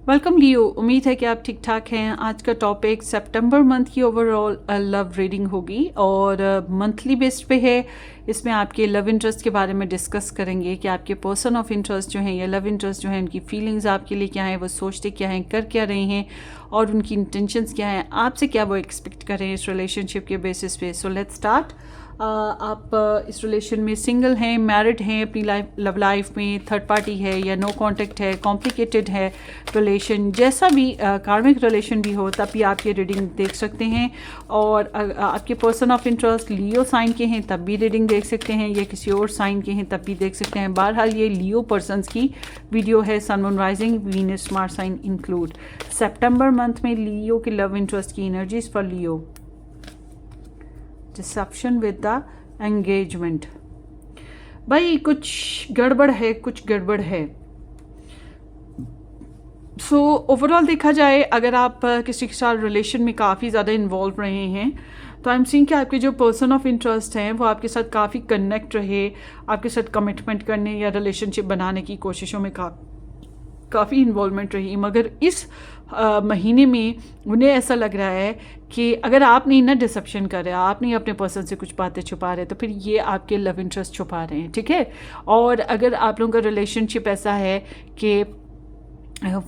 Welcome लियो। उम्मीद है कि आप ठीक ठाक हैं। आज का टॉपिक सितंबर मंथ की ओवरऑल लव रीडिंग होगी और मंथली बेस्ड पे है। इसमें आपके लव इंटरेस्ट के बारे में डिस्कस करेंगे कि आपके पर्सन ऑफ इंटरेस्ट जो हैं या लव इंटरेस्ट जो हैं उनकी फीलिंग्स आपके लिए क्या हैं, वो सोचते क्या हैं, कर क्या रहे हैं और उनकी इंटेंशंस क्या हैं, आपसे क्या वो एक्सपेक्ट करें इस रिलेशनशिप के बेसिस पे। So let's start. आप इस रिलेशन में सिंगल हैं, मैरिड हैं, अपनी लव लाइफ में थर्ड पार्टी है या नो कांटेक्ट है, कॉम्प्लिकेटेड है रिलेशन, जैसा भी कार्मिक रिलेशन भी हो तब भी आप ये रीडिंग देख सकते हैं। और आपके person of interest Leo sign के हैं तब भी रीडिंग देख सकते हैं, या किसी और साइन के हैं तब भी देख सकते हैं। बहरहाल ये लियो पर्सन्स की वीडियो है, sun moon rising Venus Mars sign include. सितंबर मंथ में लियो के लव इंटरेस्ट की energies for Leo. Deception with the engagement. भाई कुछ गड़बड़ है, कुछ गड़बड़ है। सो ओवरऑल देखा जाए, अगर आप किसी के साथ रिलेशन में काफ़ी ज़्यादा इन्वॉल्व रहे हैं तो आई एम सीइंग कि आपके जो पर्सन ऑफ इंटरेस्ट हैं वो आपके साथ काफ़ी कनेक्ट रहे, आपके साथ कमिटमेंट करने या रिलेशनशिप बनाने की कोशिशों में काफ़ी इन्वॉल्वमेंट रही। मगर इस महीने में उन्हें ऐसा लग रहा है कि अगर आप नहीं ना डिसेप्शन कर रहे, आप नहीं अपने पर्सन से कुछ बातें छुपा रहे, तो फिर ये आपके लव इंटरेस्ट छुपा रहे हैं, ठीक है। और अगर आप लोगों का रिलेशनशिप ऐसा है कि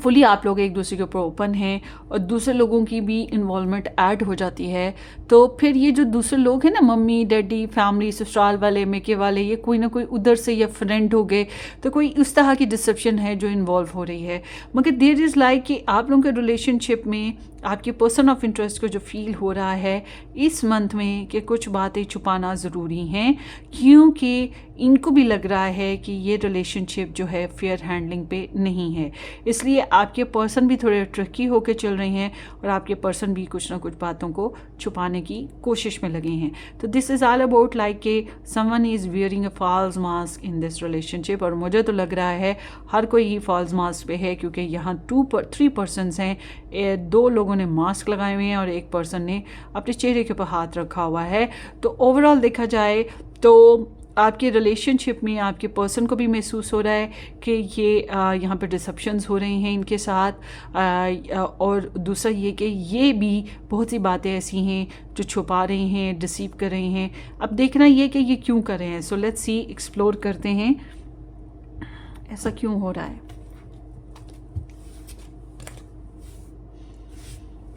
फुली आप लोग एक दूसरे के ऊपर ओपन हैं और दूसरे लोगों की भी इन्वॉल्वमेंट ऐड हो जाती है, तो फिर ये जो दूसरे लोग हैं ना, मम्मी डैडी फैमिली ससुराल वाले मेके वाले, ये कोई ना कोई उधर से या फ्रेंड हो गए, तो कोई उस तरह की डिसेप्शन है जो इन्वॉल्व हो रही है। मगर देयर इज़ लाइक कि आप लोगों के रिलेशनशिप में आपके पर्सन ऑफ इंटरेस्ट को जो फील हो रहा है इस मंथ में कि कुछ बातें छुपाना ज़रूरी हैं, क्योंकि इनको भी लग रहा है कि ये रिलेशनशिप जो है फेयर हैंडलिंग पे नहीं है। इसलिए आपके पर्सन भी थोड़े ट्रिकी होकर चल रहे हैं और आपके पर्सन भी कुछ ना कुछ बातों को छुपाने की कोशिश में लगे हैं। तो this is all about like कि someone is wearing a false mask in this relationship. और मुझे तो लग रहा है हर कोई ही फॉल्स मास्क पे है, क्योंकि यहाँ 3 पर्सन्स हैं, 2 लोगों ने मास्क लगाए हुए हैं और एक पर्सन ने अपने चेहरे के ऊपर हाथ रखा हुआ है। तो ओवरऑल देखा जाए तो आपके रिलेशनशिप में आपके पर्सन को भी महसूस हो रहा है कि ये यहाँ पे डिसेप्शंस हो रही हैं इनके साथ, और दूसरा ये कि ये भी बहुत सी बातें ऐसी हैं जो छुपा रहे हैं, डिसीव कर रहे हैं। अब देखना ये कि ये क्यों कर रहे हैं। सो लेट्स सी, एक्सप्लोर करते हैं ऐसा क्यों हो रहा है।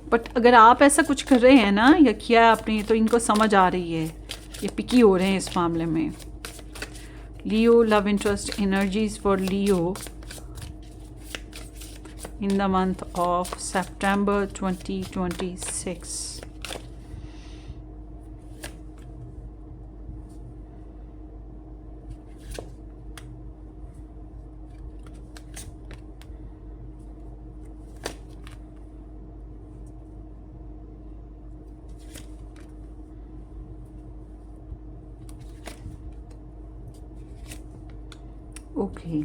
बट अगर आप ऐसा कुछ कर रहे हैं ना या किया आपने, तो इनको समझ आ रही है, ये पिकी हो रहे हैं इस मामले में। Leo love interest energies for Leo in the month of September 2026. Okay,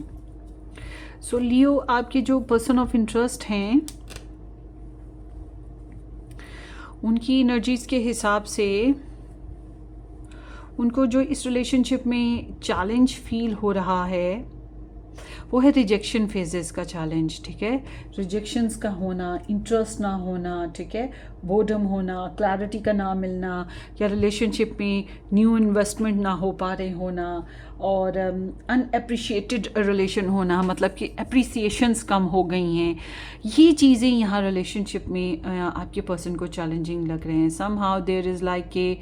सो लियो आपके जो पर्सन ऑफ इंटरेस्ट हैं उनकी एनर्जीज़ के हिसाब से उनको जो इस रिलेशनशिप में चैलेंज फील हो रहा है वो है रिजेक्शन फेजेस का चैलेंज, ठीक है। रिजेक्शंस का होना, इंटरेस्ट ना होना, ठीक है, बोर्डम होना, क्लैरिटी का ना मिलना, या रिलेशनशिप में न्यू इन्वेस्टमेंट ना हो पा रहे होना, और अनएप्रिशिएटेड रिलेशन होना, मतलब कि अप्रिसिएशंस कम हो गई हैं। ये चीज़ें यहाँ रिलेशनशिप में आपके पर्सन को चैलेंजिंग लग रहे हैं। Somehow there is like के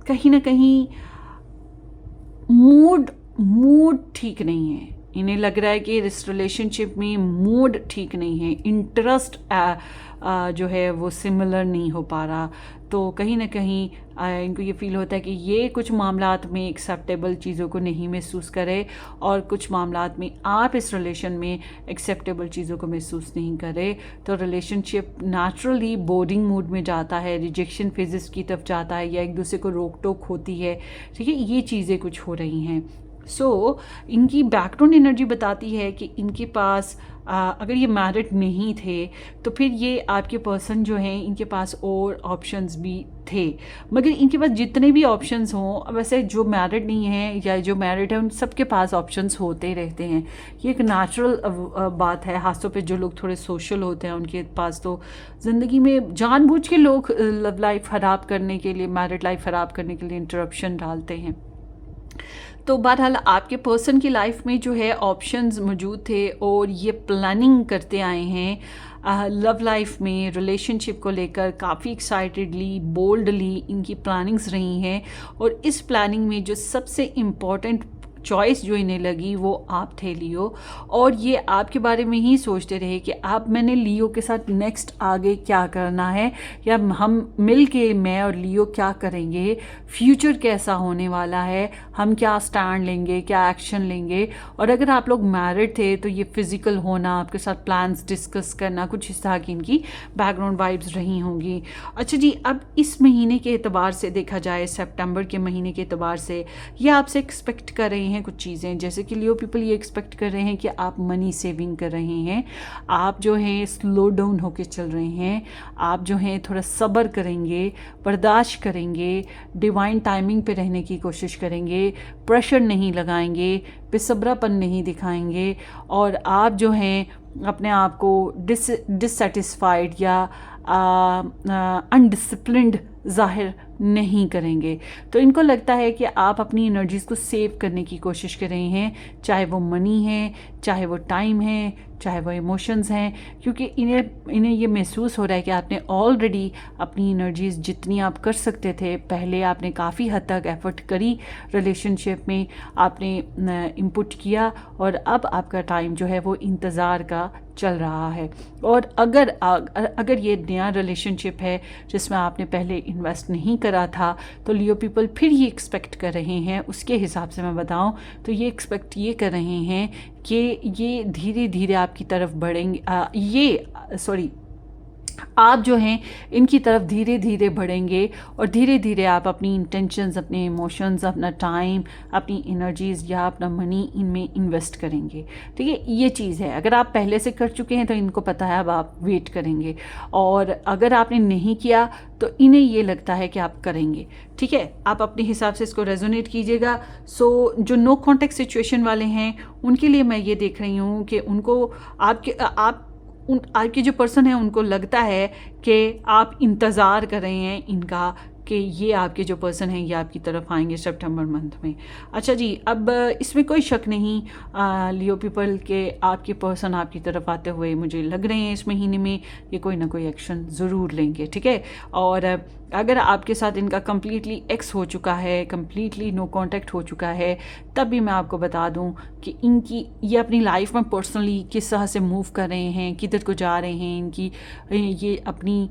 कहीं ना कहीं मूड ठीक नहीं है। इन्हें लग रहा है कि इस रिलेशनशिप में मूड ठीक नहीं है, इंटरेस्ट जो है वो सिमिलर नहीं हो पा रहा। तो कहीं ना कहीं इनको ये फील होता है कि ये कुछ मामलात में एक्सेप्टेबल चीज़ों को नहीं महसूस करे और कुछ मामलात में आप इस रिलेशन में एक्सेप्टेबल चीज़ों को महसूस नहीं करे। तो रिलेशनशिप नेचुरली बोर्डिंग मूड में जाता है, रिजेक्शन फेजेस की तरफ जाता है, या एक दूसरे को रोक टोक होती है, ठीक है। ये चीज़ें कुछ हो रही हैं। इनकी बैकग्राउंड एनर्जी बताती है कि इनके पास अगर ये मैरिड नहीं थे तो फिर ये आपके पर्सन जो हैं इनके पास और ऑप्शंस भी थे, मगर इनके पास जितने भी ऑप्शंस हों, वैसे जो मैरिड नहीं हैं या जो मैरिड है उन सबके पास ऑप्शंस होते रहते हैं। ये एक नेचुरल बात है, खासतौर पे जो लोग थोड़े सोशल होते हैं उनके पास तो ज़िंदगी में जानबूझ के लोग लव लाइफ ख़राब करने के लिए, मैरिड लाइफ ख़राब करने के लिए इंटरप्शन डालते हैं। तो बहरहाल आपके पर्सन की लाइफ में जो है ऑप्शंस मौजूद थे और ये प्लानिंग करते आए हैं लव लाइफ में, रिलेशनशिप को लेकर काफ़ी एक्साइटेडली, बोल्डली इनकी प्लानिंग्स रही हैं। और इस प्लानिंग में जो सबसे इम्पॉर्टेंट चॉइस जो इन्हें लगी वो आप थे लियो, और ये आपके बारे में ही सोचते रहे कि अब मैंने लियो के साथ नेक्स्ट आगे क्या करना है, या हम मिल के मैं और लियो क्या करेंगे, फ्यूचर कैसा होने वाला है, हम क्या स्टैंड लेंगे, क्या एक्शन लेंगे। और अगर आप लोग मैरिड थे तो ये फिज़िकल होना, आपके साथ प्लान्स डिस्कस करना, कुछ इस तरह की इनकी बैकग्राउंड वाइब्स रही होंगी। अच्छा जी, अब इस महीने के एतबार से देखा जाए, सितंबर के महीने के एतबार से ये आपसे एक्सपेक्ट कर रहे हैं कुछ चीज़ें, जैसे कि लियो पीपल ये एक्सपेक्ट कर रहे हैं कि आप मनी सेविंग कर रहे हैं, आप जो हैं स्लो डाउन होके चल रहे हैं, आप जो हैं थोड़ा सब्र करेंगे, बर्दाश्त करेंगे, डिवाइन टाइमिंग पे रहने की कोशिश करेंगे, प्रेशर नहीं लगाएंगे, बेसब्रापन नहीं दिखाएंगे, और आप जो हैं अपने आप को डिससेटिस्फाइड या अनडिसिप्लिन्ड जाहिर नहीं करेंगे। तो इनको लगता है कि आप अपनी एनर्जीज़ को सेव करने की कोशिश कर रहे हैं, चाहे वो मनी है, चाहे वो टाइम है, चाहे वो इमोशंस हैं, क्योंकि इन्हें ये महसूस हो रहा है कि आपने ऑलरेडी अपनी एनर्जीज़ जितनी आप कर सकते थे, पहले आपने काफ़ी हद तक एफर्ट करी रिलेशनशिप में, आपने इनपुट किया, और अब आपका टाइम जो है वो इंतज़ार का चल रहा है। और अगर ये नया रिलेशनशिप है जिसमें आपने पहले इन्वेस्ट नहीं करा था, तो लियो पीपल फिर ये एक्सपेक्ट कर रहे हैं, उसके हिसाब से मैं बताऊं तो ये एक्सपेक्ट ये कर रहे हैं कि ये धीरे धीरे आपकी तरफ बढ़ेंगे, आप जो हैं इनकी तरफ धीरे धीरे बढ़ेंगे, और धीरे धीरे आप अपनी इंटेंशंस, अपने इमोशंस, अपना टाइम, अपनी एनर्जीज़ या अपना मनी इनमें इन्वेस्ट करेंगे। ठीक है, ये चीज़ है। अगर आप पहले से कर चुके हैं तो इनको पता है अब आप वेट करेंगे, और अगर आपने नहीं किया तो इन्हें ये लगता है कि आप करेंगे। ठीक है, आप अपने हिसाब से इसको रेजोनेट कीजिएगा। जो नो कॉन्टेक्ट सिचुएशन वाले हैं उनके लिए मैं ये देख रही हूँ कि उनको आपके जो पर्सन है उनको लगता है कि आप इंतज़ार कर रहे हैं इनका कि ये आपके जो पर्सन हैं ये आपकी तरफ आएंगे सितंबर मंथ में। अच्छा जी, अब इसमें कोई शक नहीं लियो पीपल के आपके पर्सन आपकी तरफ आते हुए मुझे लग रहे हैं इस महीने में ये कोई ना कोई एक्शन ज़रूर लेंगे। ठीक है, और अगर आपके साथ इनका कम्प्लीटली एक्स हो चुका है, कम्प्लीटली नो कांटेक्ट हो चुका है, तब भी मैं आपको बता दूं कि इनकी ये अपनी लाइफ में पर्सनली किस तरह से मूव कर रहे हैं, किधर को जा रहे हैं, इनकी ये अपनी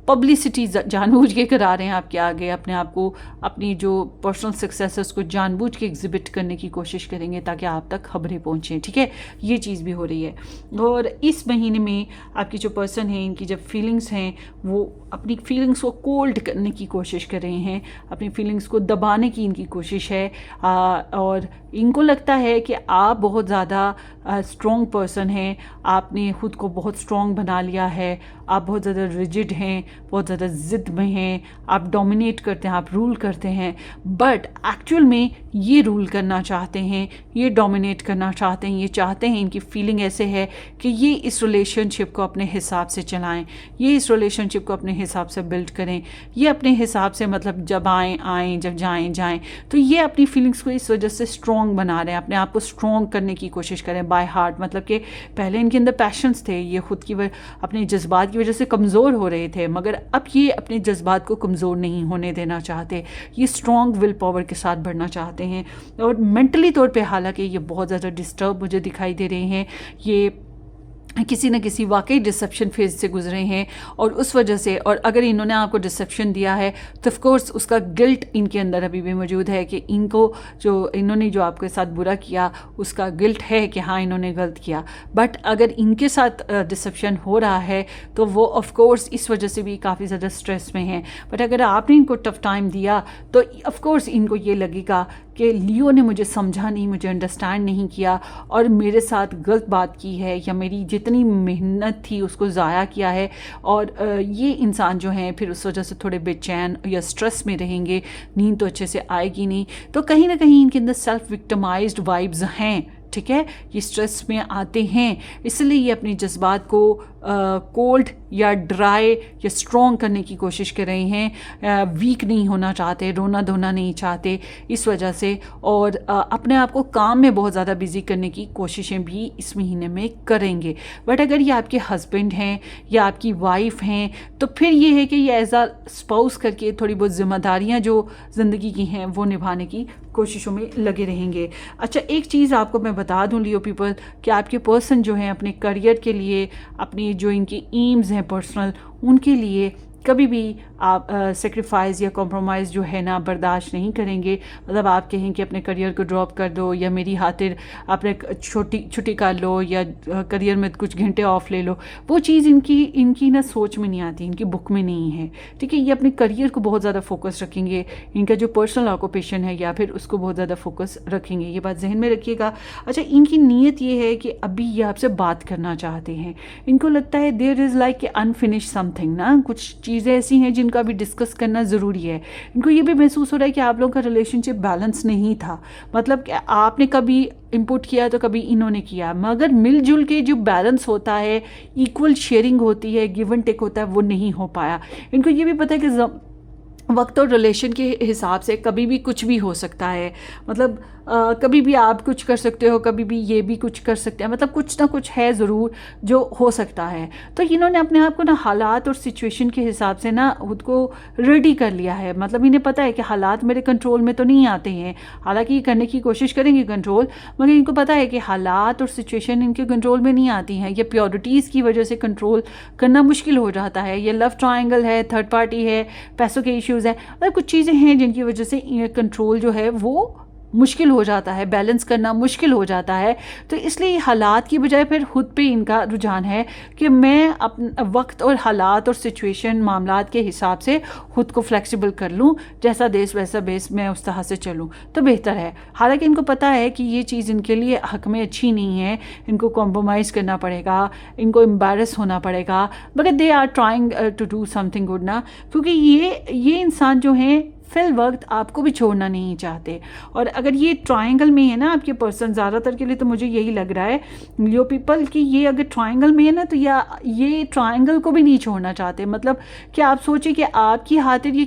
पब्लिसिटी जानबूझ के करा रहे हैं आपके आगे, अपने आप को, अपनी जो पर्सनल सक्सेस है उसको जानबूझ के एग्जिबिट करने की कोशिश करेंगे ताकि आप तक खबरें पहुंचें। ठीक है, ये चीज़ भी हो रही है। और इस महीने में आपकी जो पर्सन है इनकी जब फीलिंग्स हैं वो अपनी फीलिंग्स को कोल्ड करने की कोशिश कर रहे हैं, अपनी फीलिंग्स को दबाने की इनकी कोशिश है, और इनको लगता है कि आप बहुत ज़्यादा स्ट्रॉन्ग पर्सन हैं, आपने खुद को बहुत स्ट्रॉन्ग बना लिया है, आप बहुत ज़्यादा रिजिड हैं, बहुत ज़्यादा ज़िद में हैं, आप डोमिनेट करते हैं, आप रूल करते हैं, बट एक्चुअल में ये रूल करना चाहते हैं, ये डोमिनेट करना चाहते हैं, ये चाहते हैं, इनकी फीलिंग ऐसे है कि ये इस रिलेशनशिप को अपने हिसाब से चलाएं, ये इस रिलेशनशिप को अपने हिसाब से बिल्ड करें, ये अपने हिसाब से, मतलब जब आएँ, जब जाएं। तो ये अपनी फीलिंग्स को इस वजह से स्ट्रॉन्ग बना रहे हैं, अपने आप को स्ट्रॉन्ग करने की कोशिश करें बाय हार्ट। मतलब कि पहले इनके अंदर पैशंस थे, ये खुद की अपने जज्बात की वजह से कमज़ोर हो रहे थे, मगर अब ये अपने जज्बात को कमज़ोर नहीं होने देना चाहते, ये स्ट्रॉन्ग विल पावर के साथ बढ़ना चाहते हैं। और मेंटली तौर पे हालांकि ये बहुत ज़्यादा डिस्टर्ब मुझे दिखाई दे रहे हैं, ये किसी न किसी वाकई डिसेप्शन फेज से गुजरे हैं, और उस वजह से, और अगर इन्होंने आपको डिसेप्शन दिया है तो ऑफ कोर्स उसका गिल्ट इनके अंदर अभी भी मौजूद है कि इन्होंने जो आपके साथ बुरा किया उसका गिल्ट है कि हाँ इन्होंने गलत किया। बट अगर इनके साथ डिसेप्शन हो रहा है तो वो ऑफ कोर्स इस वजह से भी काफ़ी ज़्यादा स्ट्रेस में हैं। बट अगर आपने इनको टफ टाइम दिया तो ऑफ कोर्स इनको ये लगेगा कि लियो ने मुझे समझा नहीं, मुझे अंडरस्टैंड नहीं किया और मेरे साथ गलत बात की है, या मेरी जितनी मेहनत थी उसको ज़ाया किया है। और ये इंसान जो हैं फिर उस वजह से थोड़े बेचैन या स्ट्रेस में रहेंगे, नींद तो अच्छे से आएगी नहीं। तो कहीं ना कहीं इनके अंदर सेल्फ विक्टिमाइज्ड वाइब्स हैं, ठीक है, ये स्ट्रेस में आते हैं, इसलिए ये अपने जज्बात को कोल्ड या ड्राई या स्ट्रॉन्ग करने की कोशिश कर रहे हैं, वीक नहीं होना चाहते, रोना धोना नहीं चाहते इस वजह से। और अपने आप को काम में बहुत ज़्यादा बिजी करने की कोशिशें भी इस महीने में करेंगे। बट अगर ये आपके हस्बैंड हैं या आपकी वाइफ हैं तो फिर ये है कि ये एज आ स्पाउस करके थोड़ी बहुत जिम्मेदारियाँ जो ज़िंदगी की हैं वो निभाने की कोशिशों में लगे रहेंगे। अच्छा, एक चीज़ आपको मैं बता दूं लियो पीपल, कि आपके पर्सन जो हैं अपने करियर के लिए, अपनी जो इनकी एम्स हैं पर्सनल, उनके लिए कभी भी आप सेक्रीफाइस या कॉम्प्रोमाइज़ जो है ना बर्दाश्त नहीं करेंगे। मतलब आप कहें कि अपने करियर को ड्रॉप कर दो या मेरी खातिर आपने छुट्टी कर लो या करियर में कुछ घंटे ऑफ ले लो, वो चीज़ इनकी ना सोच में नहीं आती, इनकी बुक में नहीं है, ठीक है। ये अपने करियर को बहुत ज़्यादा फोकस रखेंगे, इनका जो पर्सनल ऑक्यूपेशन है या फिर उसको बहुत ज़्यादा फोकस रखेंगे, ये बात जहन में रखिएगा। अच्छा, इनकी नीयत ये है कि अभी ये आपसे बात करना चाहते हैं, इनको लगता है there is like unfinished something ना, कुछ चीज़ें ऐसी हैं जिनका भी डिस्कस करना ज़रूरी है। इनको ये भी महसूस हो रहा है कि आप लोगों का रिलेशनशिप बैलेंस नहीं था, मतलब कि आपने कभी इनपुट किया तो कभी इन्होंने किया, मगर मिलजुल के जो बैलेंस होता है, इक्वल शेयरिंग होती है, गिव एंड टेक होता है, वो नहीं हो पाया। इनको ये भी पता है कि वक्त और रिलेशन के हिसाब से कभी भी कुछ भी हो सकता है, मतलब कभी भी आप कुछ कर सकते हो, कभी भी ये भी कुछ कर सकते हैं, मतलब कुछ ना कुछ है ज़रूर जो हो सकता है। तो इन्होंने अपने आप को ना हालात और सिचुएशन के हिसाब से ना खुद को रेडी कर लिया है। मतलब इन्हें पता है कि हालात मेरे कंट्रोल में तो नहीं आते हैं, हालांकि ये करने की कोशिश करेंगे कंट्रोल, मगर इनको पता है कि हालात और सिचुएशन इनके कंट्रोल में नहीं आती हैं। ये प्योरिटीज़ की वजह से कंट्रोल करना मुश्किल हो जाता है। ये लव ट्रायंगल है, थर्ड पार्टी है, पैसों के इश्यूज़ हैं, मतलब कुछ चीज़ें हैं जिनकी वजह से कंट्रोल जो है वो मुश्किल हो जाता है, बैलेंस करना मुश्किल हो जाता है। तो इसलिए हालात की बजाय फिर खुद पे इनका रुझान है कि मैं अपने वक्त और हालात और सिचुएशन मामलात के हिसाब से खुद को फ्लेक्सिबल कर लूँ, जैसा देश वैसा बेस, मैं उस तरह से चलूँ तो बेहतर है। हालांकि इनको पता है कि ये चीज़ इनके लिए हक में अच्छी नहीं है, इनको कॉम्प्रोमाइज़ करना पड़ेगा, इनको एम्बैरस होना पड़ेगा, मगर they are trying to do something good ना, क्योंकि ये इंसान जो हैं फिल वक्त आपको भी छोड़ना नहीं चाहते। और अगर ये ट्रायंगल में है ना आपके पर्सन, ज़्यादातर के लिए तो मुझे यही लग रहा है लियो पीपल कि ये अगर ट्रायंगल में है ना तो या ये ट्रायंगल को भी नहीं छोड़ना चाहते। मतलब कि आप सोचिए कि आपकी खातिर ये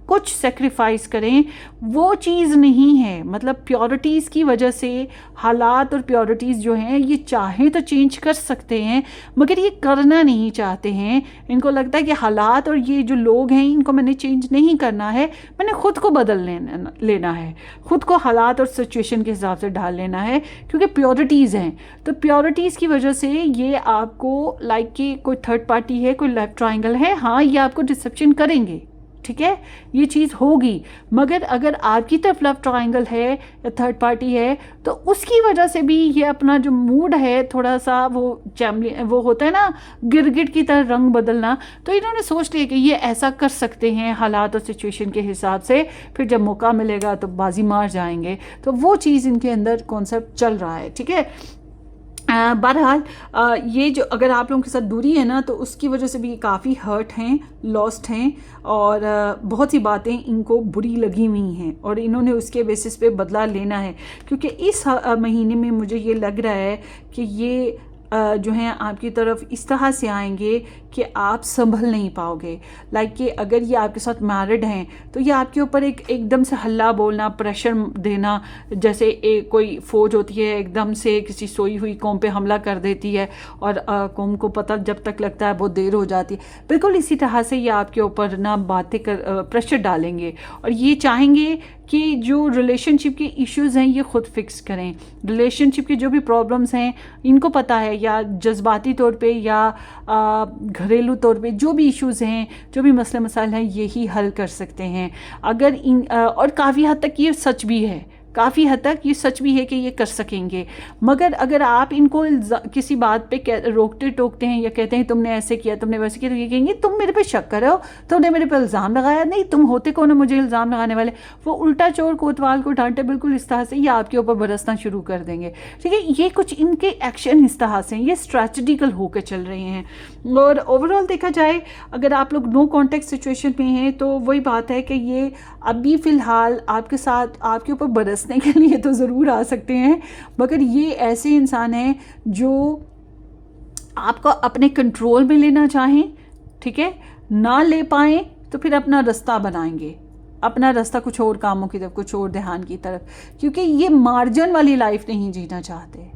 कुछ सेक्रीफाइस करें, वो चीज़ नहीं है। मतलब प्योरिटीज़ की वजह से हालात और प्योरिटीज़ जो हैं ये चाहें तो चेंज कर सकते हैं, मगर ये करना नहीं चाहते हैं। इनको लगता है कि हालात और ये जो लोग हैं इनको मैंने चेंज नहीं करना है, मैंने खुद को बदल लेना है, खुद को हालात और सिचुएशन के हिसाब से ढाल लेना है, क्योंकि प्योरिटीज़ हैं। तो प्योरिटीज़ की वजह से ये आपको लाइक कि कोई थर्ड पार्टी है, कोई लेफ्ट ट्राइंगल है, हाँ ये आपको डिसेप्शन करेंगे, ठीक है, ये चीज़ होगी। मगर अगर आपकी तरफ लव ट्रायंगल है या थर्ड पार्टी है तो उसकी वजह से भी ये अपना जो मूड है थोड़ा सा वो होता है ना गिरगिट की तरह रंग बदलना, तो इन्होंने सोच लिया कि ये ऐसा कर सकते हैं हालात और सिचुएशन के हिसाब से, फिर जब मौका मिलेगा तो बाजी मार जाएंगे। तो वो चीज़ इनके अंदर कॉन्सेप्ट चल रहा है, ठीक है। बहरहाल ये जो अगर आप लोगों के साथ दूरी है ना तो उसकी वजह से भी काफ़ी हर्ट हैं, लॉस्ट हैं, और बहुत सी बातें इनको बुरी लगी हुई हैं और इन्होंने उसके बेसिस पे बदला लेना है। क्योंकि इस महीने में मुझे ये लग रहा है कि ये जो हैं आपकी तरफ इस तरह से आएंगे कि आप संभल नहीं पाओगे। लाइक कि अगर ये आपके साथ मैरिड हैं तो ये आपके ऊपर एकदम से हल्ला बोलना, प्रेशर देना, जैसे कोई फौज होती है एकदम से किसी सोई हुई कौम पे हमला कर देती है और कौम को पता जब तक लगता है बहुत देर हो जाती है। बिल्कुल इसी तरह से ये आपके ऊपर ना बातें कर प्रेशर डालेंगे और ये चाहेंगे कि जो रिलेशनशिप के इश्यूज़ हैं ये खुद फिक्स करें। रिलेशनशिप के जो भी प्रॉब्लम्स हैं इनको पता है, या जज्बाती तौर पे या घरेलू तौर पे जो भी इश्यूज़ हैं, जो भी मसले मसाइल हैं, यही हल कर सकते हैं। अगर और काफ़ी हद तक ये सच भी है, काफ़ी हद तक ये सच भी है कि ये कर सकेंगे। मगर अगर आप इनको किसी बात पे रोकते टोकते हैं या कहते हैं तुमने ऐसे किया, तुमने वैसे किया, तो ये कहेंगे तुम मेरे पे शक कर रहे हो, तुमने मेरे पे इल्ज़ाम लगाया। नहीं, तुम होते कौन हो मुझे इल्ज़ाम लगाने वाले। वो उल्टा चोर कोतवाल को डांटे, बिल्कुल इस तरह से ये आपके ऊपर बरसना शुरू कर देंगे। ठीक है, ये कुछ इनके एक्शन इस तरह से ये स्ट्रैटेजिकल होकर चल रहे हैं। और ओवरऑल देखा जाए, अगर आप लोग नो कॉन्टेक्ट सिचुएशन में हैं तो वही बात है कि ये अभी फ़िलहाल आपके साथ आपके ऊपर बरसने के लिए तो ज़रूर आ सकते हैं, मगर ये ऐसे इंसान हैं जो आपको अपने कंट्रोल में लेना चाहें। ठीक है, ना ले पाएँ तो फिर अपना रास्ता बनाएंगे, अपना रास्ता कुछ और कामों की तरफ, कुछ और ध्यान की तरफ, क्योंकि ये मार्जिन वाली लाइफ नहीं जीना चाहते।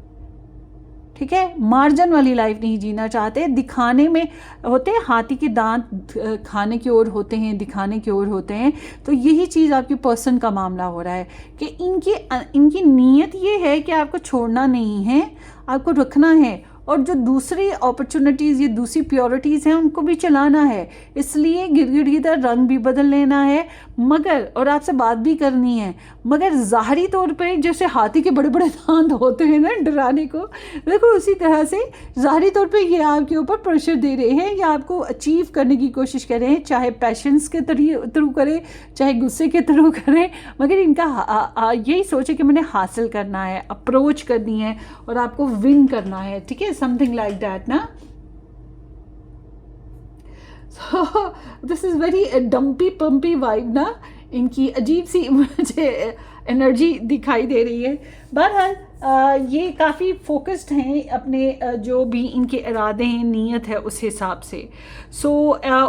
ठीक है, मार्जिन वाली लाइफ नहीं जीना चाहते। दिखाने में होते हैं, हाथी के दांत खाने की ओर होते हैं, दिखाने की ओर होते हैं। तो यही चीज़ आपके पर्सन का मामला हो रहा है कि इनकी नीयत ये है कि आपको छोड़ना नहीं है, आपको रखना है, और जो दूसरी अपॉर्चुनिटीज़, ये दूसरी प्योरिटीज़ हैं उनको भी चलाना है। इसलिए गिरगिट रंग भी बदल लेना है, मगर और आपसे बात भी करनी है, मगर ज़ाहरी तौर पे जैसे हाथी के बड़े बड़े दांत होते हैं ना डराने को, देखो उसी तरह से ज़ाहरी तौर पे ये आपके ऊपर प्रेशर दे रहे हैं या आपको अचीव करने की कोशिश कर रहे हैं, चाहे पैशंस के थ्रू करें, चाहे गुस्से के थ्रू करें, मगर इनका यही सोच है कि मैंने हासिल करना है, अप्रोच करनी है और आपको विन करना है। ठीक है, समथिंग लाइक दैट ना। So this is very dumpy pumping vibe ना, इनकी अजीब सी मुझे एनर्जी दिखाई दे रही है। बहरहाल ये काफ़ी फोकस्ड हैं अपने जो भी इनके इरादे हैं, नीयत है उस हिसाब से। सो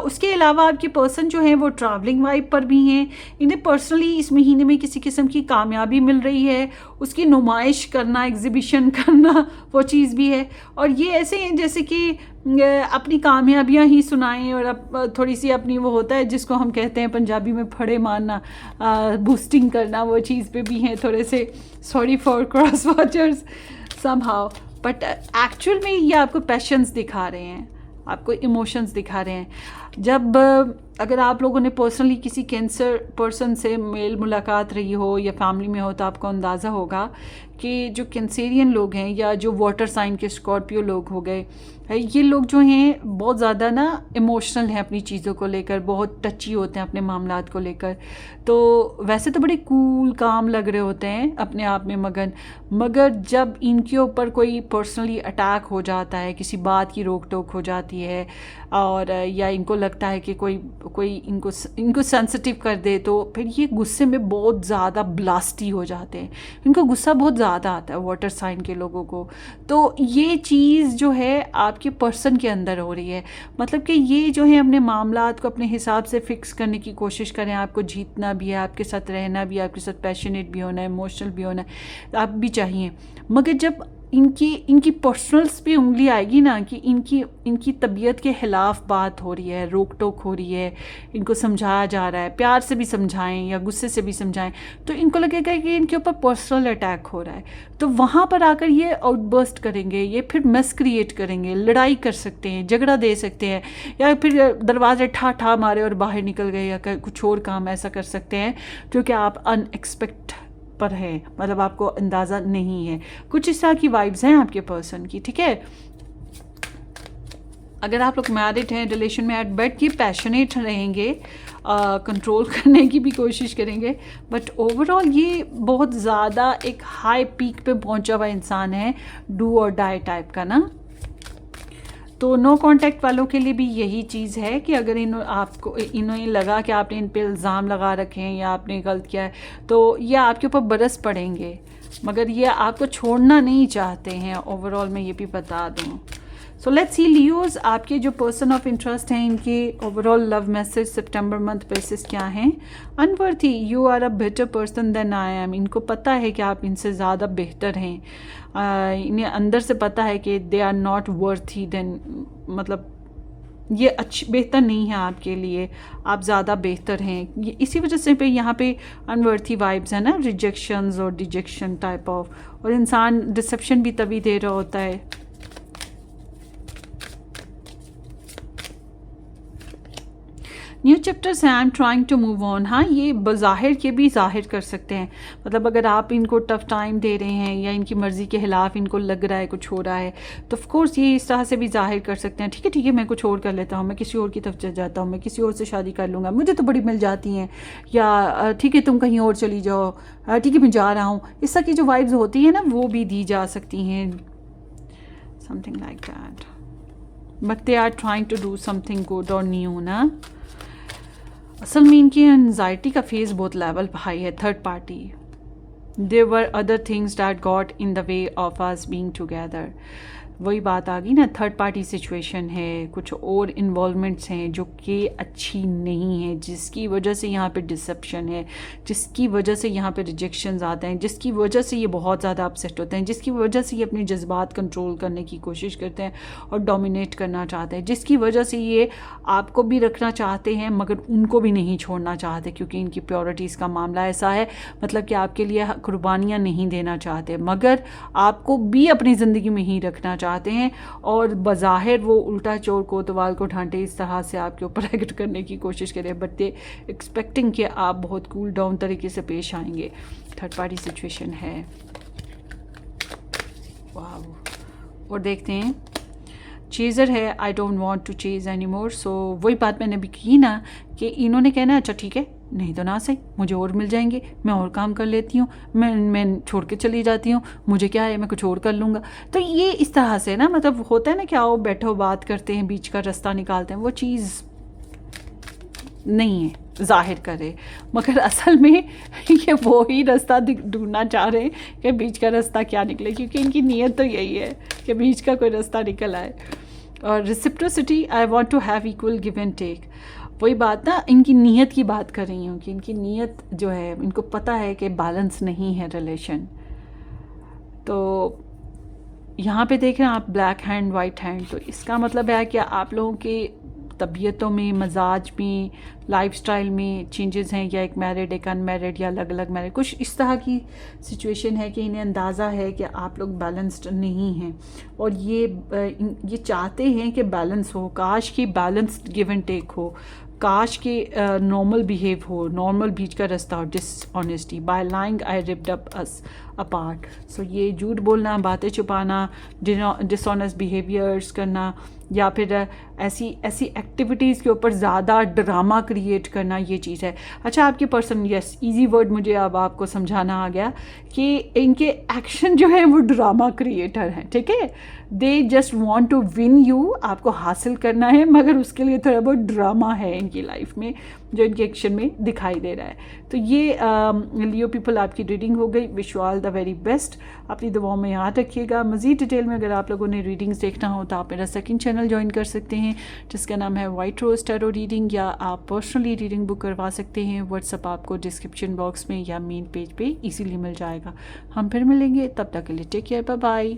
उसके अलावा आपके पर्सन जो हैं वो ट्रैवलिंग वाइब पर भी हैं। इन्हें पर्सनली इस महीने में किसी किस्म की कामयाबी मिल रही है, उसकी नुमाइश करना, एग्जिबिशन करना, वो चीज़ भी है। और ये ऐसे हैं जैसे कि अपनी कामयाबियां ही सुनाएं और थोड़ी सी अपनी वो होता है जिसको हम कहते हैं पंजाबी में फड़े मारना, बूस्टिंग करना, वो चीज़ पे भी हैं थोड़े से। Sorry for cross watchers somehow, but actual में ये आपको पैशंस दिखा रहे हैं, आपको इमोशंस दिखा रहे हैं। जब अगर आप लोगों ने पर्सनली किसी कैंसर पर्सन से मेल मुलाकात रही हो या फैमिली में हो तो आपको अंदाज़ा होगा कि जो कैंसेरियन लोग हैं या जो वाटर साइन के स्कॉर्पियो लोग हो गए, ये लोग जो हैं बहुत ज़्यादा ना इमोशनल हैं अपनी चीज़ों को लेकर, बहुत टची होते हैं अपने मामलात को लेकर। तो वैसे तो बड़े कूल काम लग रहे होते हैं अपने आप में मगन, मगर जब इनके ऊपर कोई पर्सनली अटैक हो जाता है, किसी बात की रोक टोक हो जाती है और या इनको लगता है कि कोई इनको सेंसिटिव कर दे, तो फिर ये गुस्से में बहुत ज़्यादा ब्लास्टी हो जाते हैं। इनको गुस्सा बहुत ज़्यादा आता है वाटर साइन के लोगों को। तो ये चीज़ जो है आपके पर्सन के अंदर हो रही है, मतलब कि ये जो है अपने मामलात को अपने हिसाब से फिक्स करने की कोशिश करें। आपको जीतना भी है, आपके साथ रहना भी है, आपके साथ पैशनेट भी होना है, इमोशनल भी होना है, आप भी चाहिए। मगर जब इनकी पर्सनल्स पे उंगली आएगी ना कि इनकी तबीयत के ख़िलाफ़ बात हो रही है, रोक टोक हो रही है, इनको समझाया जा रहा है, प्यार से भी समझाएं या गुस्से से भी समझाएं, तो इनको लगेगा कि इनके ऊपर पर्सनल अटैक हो रहा है। तो वहाँ पर आकर ये आउटबर्स्ट करेंगे, ये फिर मेस क्रिएट करेंगे, लड़ाई कर सकते हैं, झगड़ा दे सकते हैं, या फिर दरवाजे ठा मारे और बाहर निकल गए, या कुछ और काम ऐसा कर सकते हैं जो कि आप अनएक्सपेक्ट पर है, मतलब आपको अंदाज़ा नहीं है। कुछ इस तरह की वाइब्स हैं आपके पर्सन की। ठीक है, अगर आप लोग मैरिड हैं, रिलेशन में एट बेट, ये पैशनेट रहेंगे, कंट्रोल करने की भी कोशिश करेंगे, बट ओवरऑल ये बहुत ज़्यादा एक हाई पीक पे पहुंचा हुआ इंसान है, डू और डाई टाइप का ना। तो नो कांटेक्ट वालों के लिए भी यही चीज़ है कि अगर इन्हें लगा कि आपने इन पे इल्ज़ाम लगा रखे हैं या आपने गलत किया है, तो ये आपके ऊपर बरस पड़ेंगे, मगर ये आपको छोड़ना नहीं चाहते हैं। ओवरऑल मैं ये भी बता दूँ। सो लेट्स सी लियोज, आपके जो पर्सन ऑफ इंटरेस्ट हैं, इनके ओवरऑल लव मैसेज सितंबर मंथ बेसिस क्या हैं। Unworthy, you are a better person than I am. इनको पता है कि आप इनसे ज़्यादा बेहतर हैं, इन्हें अंदर से पता है कि they are not worthy then, मतलब ये बेहतर नहीं है आपके लिए, आप ज़्यादा बेहतर हैं। ये इसी वजह से पे यहाँ पे अनवर्थी वाइब्स है ना, रिजेक्शंस और डिजेक्शन टाइप ऑफ, और इंसान डिसेप्शन भी तभी दे रहा होता है। न्यू चैप्टर्स हैं, I am trying to move on. हाँ, ये बज़ाहिर के भी ज़ाहिर कर सकते हैं, मतलब अगर आप इनको टफ़ टाइम दे रहे हैं या इनकी मर्ज़ी के ख़िलाफ़ इनको लग रहा है कुछ हो रहा है, तो ऑफ कोर्स ये इस तरह से भी ज़ाहिर कर सकते हैं, ठीक है मैं कुछ और कर लेता हूँ, मैं किसी और की तरफ चल जाता हूँ, मैं किसी और से शादी कर लूँगा, मुझे तो बड़ी मिल जाती हैं, या ठीक है तुम कहीं और चली जाओ, ठीक है मैं जा रहा हूँ। इस तरह की जो वाइब्स होती हैं ना, वो भी दी जा सकती हैं, something like that, but they are trying to do something good और न्यू ना। असल में इनकी एनजाइटी का फेस बहुत लेवल हाई है। Third party, there were other things that got in the way of us being together. वही बात आ गई ना, थर्ड पार्टी सिचुएशन है, कुछ और इन्वॉल्वमेंट्स हैं जो कि अच्छी नहीं है, जिसकी वजह से यहाँ पे डिसेप्शन है, जिसकी वजह से यहाँ पे रिजेक्शंस आते हैं, जिसकी वजह से ये बहुत ज़्यादा अपसेट होते हैं, जिसकी वजह से ये अपने जज्बात कंट्रोल करने की कोशिश करते हैं और डोमिनेट करना चाहते हैं, जिसकी वजह से ये आपको भी रखना चाहते हैं मगर उनको भी नहीं छोड़ना चाहते, क्योंकि इनकी प्योरिटीज़ का मामला ऐसा है, मतलब कि आपके लिए कुर्बानियाँ नहीं देना चाहते मगर आपको भी अपनी ज़िंदगी में ही रखना चाहते हैं, और बज़ाहिर वो उल्टा चोर कोतवाल को ढांटे इस तरह से आपके ऊपर एक्ट करने की कोशिश करें, बट दे एक्सपेक्टिंग कि आप बहुत कूल डाउन तरीके से पेश आएंगे। थर्ड पार्टी सिचुएशन है, वाह। और देखते हैं, चेज़र है, I don't want to chase any more. So वही बात मैंने भी की ना कि इन्होंने कहना अच्छा ठीक है, नहीं तो ना सही, मुझे और मिल जाएंगे, मैं और काम कर लेती हूँ, मैं छोड़ के चली जाती हूँ, मुझे क्या है, मैं कुछ और कर लूँगा। तो ये इस तरह से ना, मतलब होता है ना कि आओ बैठो बात करते हैं, बीच का रास्ता निकालते हैं, वो चीज़ नहीं है जाहिर करे, मगर असल में ये वो ही रास्ता ढूंढना चाह रहे हैं कि बीच का रास्ता क्या निकले, क्योंकि इनकी नीयत तो यही है कि बीच का कोई रास्ता निकल आए। और reciprocity, I want to have equal give and take, वही बात ना, इनकी नीयत की बात कर रही हूँ कि इनकी नीयत जो है, इनको पता है कि बैलेंस नहीं है रिलेशन। तो यहाँ पे देख रहे हैं आप ब्लैक हैंड वाइट हैंड, तो इसका मतलब है कि आप लोगों के तबीयतों में, मजाज में, लाइफस्टाइल में चेंजेस हैं, या एक मैरिड एक अनमैरिड या अलग अलग मैरिड, कुछ इस तरह की सिचुएशन है कि इन्हें अंदाज़ा है कि आप लोग बैलेंस्ड नहीं हैं, और ये चाहते हैं कि बैलेंस हो, काश कि बैलेंस्ड गिव एंड टेक हो, काश के नॉर्मल बिहेव हो, नॉर्मल बीच का रास्ता हो। Dishonesty, by lying I ripped up us apart. So ये झूठ बोलना, बातें छुपाना, डिसऑनेस्ट बिहेवियर्स करना, या फिर ऐसी एक्टिविटीज़ के ऊपर ज़्यादा ड्रामा क्रिएट करना, ये चीज़ है। अच्छा, आपके पर्सन, यस इजी वर्ड मुझे अब आपको समझाना आ गया कि इनके एक्शन जो है वो ड्रामा क्रिएटर हैं, ठीक है। They just want to win you, आपको हासिल करना है, मगर उसके लिए थोड़ा बहुत ड्रामा है इनकी लाइफ में जो इनके एक्शन में दिखाई दे रहा है। तो ये लियो पीपल, आपकी रीडिंग हो गई। Wish you all the very best, अपनी दुआओं में याद रखिएगा। मज़ीद डिटेल में अगर आप लोगों ने रीडिंग्स देखना हो तो आप मेरा सेकंड चैनल ज्वाइन कर सकते हैं, जिसका नाम है वाइट रोज़ टैरो रीडिंग, या आप पर्सनली रीडिंग बुक करवा सकते हैं। व्हाट्सअप आपको डिस्क्रिप्शन बॉक्स में या मेन पेज पे इजीली मिल जाएगा। हम फिर मिलेंगे, तब तक के लिए टेक केयर, बाय बाय।